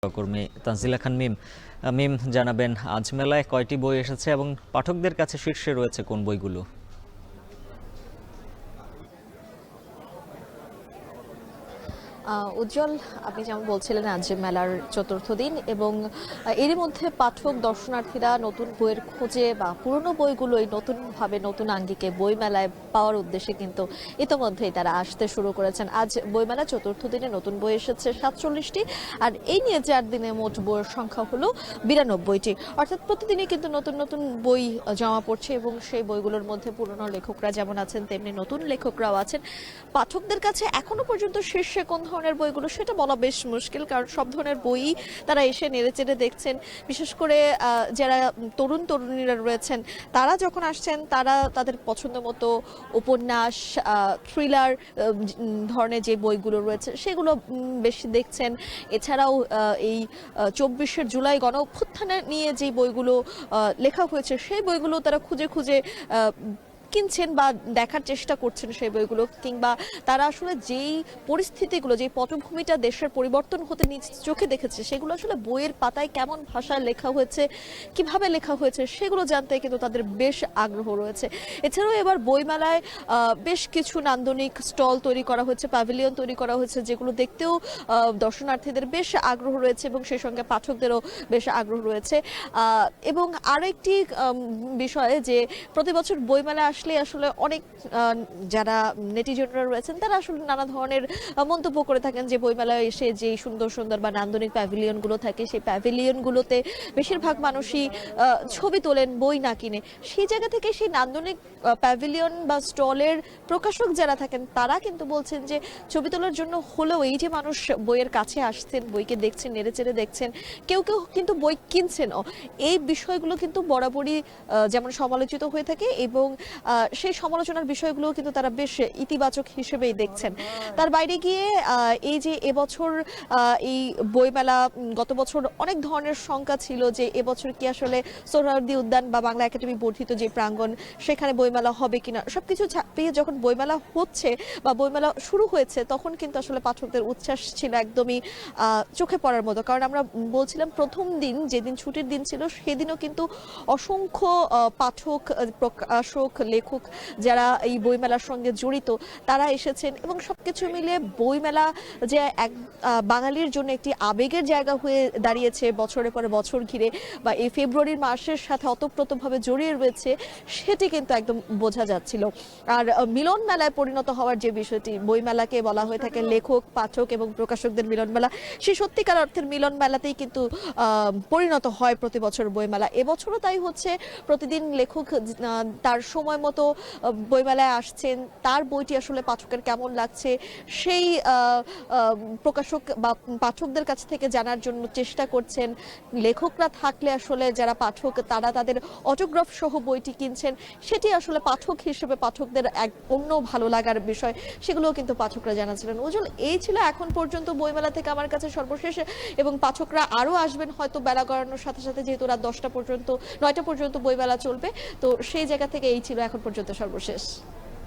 সহকর্মী তানজিলা খান মিম মিম জানাবেন আজ মেলায় কয়টি বই এসেছে এবং পাঠকদের কাছে শীর্ষে রয়েছে কোন বইগুলো? উজ্জ্বল, আপনি যেমন বলছিলেন আজ মেলার চতুর্থ দিন এবং এরই মধ্যে পাঠক দর্শনার্থীরা নতুন বইয়ের খোঁজে বা পুরনো বইগুলোই নতুনভাবে নতুন আঙ্গিকে বই মেলায় পাওয়ার উদ্দেশ্যে কিন্তু ইতোমধ্যেই তারা আসতে শুরু করেছেন। আজ বইমেলা চতুর্থ দিনে নতুন বই এসেছে 47টি, আর এই নিয়ে 4 দিনে মোট বইয়ের সংখ্যা হলো 92টি। অর্থাৎ প্রতিদিনই কিন্তু নতুন নতুন বই জমা পড়ছে এবং সেই বইগুলোর মধ্যে পুরনো লেখকরা যেমন আছেন তেমনি নতুন লেখকরাও আছেন। পাঠকদের কাছে এখনো পর্যন্ত শীর্ষে কোন ধরনের বইগুলো সেটা বলা বেশ মুশকিল, কারণ সব ধরনের বই তারা এসে নেড়েচেড়ে দেখছেন। বিশেষ করে যারা তরুণ তরুণীরা রয়েছেন তারা যখন আসছেন তারা তাদের পছন্দ মতো উপন্যাস, থ্রিলার ধরনের যে বইগুলো রয়েছে সেগুলো বেশি দেখছেন। এছাড়াও এই 24শে জুলাই গণ অভ্যুত্থানে নিয়ে যে বইগুলো লেখা হয়েছে সেই বইগুলো তারা খুঁজে খুঁজে কিনছেন বা দেখার চেষ্টা করছেন সেই বইগুলো, কিংবা তারা আসলে যেই পরিস্থিতিগুলো, যেই পটভূমিটা দেশের পরিবর্তন হতে নিজ চোখে দেখেছে সেগুলো আসলে বইয়ের পাতায় কেমন ভাষায় লেখা হয়েছে, কিভাবে লেখা হয়েছে সেগুলো জানতে কিন্তু তাদের বেশ আগ্রহ রয়েছে। এছাড়াও এবার বইমেলায় বেশ কিছু নান্দনিক স্টল তৈরি করা হয়েছে, প্যাভিলিয়ন তৈরি করা হয়েছে, যেগুলো দেখতেও দর্শনার্থীদের বেশ আগ্রহ রয়েছে এবং সেই সঙ্গে পাঠকদেরও বেশ আগ্রহ রয়েছে। এবং আরেকটি বিষয় যে প্রতি বছর বইমেলা আসলে আসলে অনেক যারা নেটিজনরা রয়েছেন তারা আসলে নানা ধরনের মন্তব্য করে থাকেন যে বইমেলায় এসে যে সুন্দর সুন্দর বা নান্দনিক প্যাভিলিয়নগুলো থাকে সেই প্যাভিলিয়নগুলোতে বেশিরভাগ মানুষই ছবি তোলেন, বই না কিনে। সেই জায়গা থেকে সেই নান্দনিক প্যাভিলিয়ন বা স্টলের প্রকাশক যারা থাকেন তারা কিন্তু বলছেন যে ছবি তোলার জন্য হলেও এই যে মানুষ বইয়ের কাছে আসছেন, বইকে দেখছেন, নেড়েচেড়ে দেখছেন, কেউ কেউ কিন্তু বই কিনছেনও। এই বিষয়গুলো কিন্তু বরাবরই যেমন সমালোচিত হয়ে থাকে এবং সেই সমালোচনার বিষয়গুলো কিন্তু তারা বেশ ইতিবাচক হিসেবেই দেখছেন। তার বাইরে গিয়ে এই যে এবছর এই বইমেলা, গত বছর অনেক ধরনের শঙ্কা ছিল যে এবছর কি আসলে সোহরাওয়ার্দী উদ্যান বা বাংলা একাডেমি বর্ধিত যে প্রাঙ্গণ সেখানে বইমেলা হবে কিনা, সবকিছু ছাপিয়ে যখন বইমেলা হচ্ছে বা বইমেলা শুরু হয়েছে তখন কিন্তু আসলে পাঠকদের উচ্ছ্বাস ছিল একদমই চোখে পড়ার মতো। কারণ আমরা বলছিলাম প্রথম দিন যেদিন ছুটির দিন ছিল সেদিনও কিন্তু অসংখ্য পাঠক, প্রকাশক, লেখক যারা এই বইমেলার সঙ্গে জড়িত তারা এসেছেন এবং সবকিছু মিলিয়ে বইমেলা যে এক বাঙালির জন্য একটি আবেগের জায়গা হয়ে দাঁড়িয়েছে বছরের পরে বছর ঘিরে বা এই ফেব্রুয়ারির মাসের সাথে ওতপ্রোতভাবে জড়িয়ে রয়েছে সেটি কিন্তু একদম বোঝা যাচ্ছিল। আর মিলন মেলায় পরিণত হওয়ার যে বিষয়টি, বইমেলাকে বলা হয়ে থাকে লেখক, পাঠক এবং প্রকাশকদের মিলন মেলা, সেই সত্যিকার অর্থের মিলন মেলাতেই কিন্তু পরিণত হয় প্রতি বছর বইমেলা। এবছরও তাই হচ্ছে। প্রতিদিন লেখক তার সময় মতো বইমেলায় আসছেন, তার বইটি আসলে পাঠকের কেমন লাগছে সেই প্রকাশক বা পাঠকদের কাছ থেকে জানার জন্য চেষ্টা করছেন। লেখকরা থাকলে আসলে যারা পাঠক তারা তাদের অটোগ্রাফ সহ বইটি কিনছেন, সেটি আসলে পাঠক হিসেবে পাঠকদের এক অন্য ভালো লাগার বিষয়, সেগুলোও কিন্তু পাঠকরা জানাচ্ছিলেন। উজ্জ্বল, এই ছিল এখন পর্যন্ত বইমেলা থেকে আমার কাছে সর্বশেষ, এবং পাঠকরা আরও আসবেন হয়তো বেলা গড়ানোর সাথে সাথে, যেহেতু রাত 9টা পর্যন্ত বইমেলা চলবে, তো সেই জায়গা থেকে এই ছিল এখন পর্যন্ত সর্বশেষ।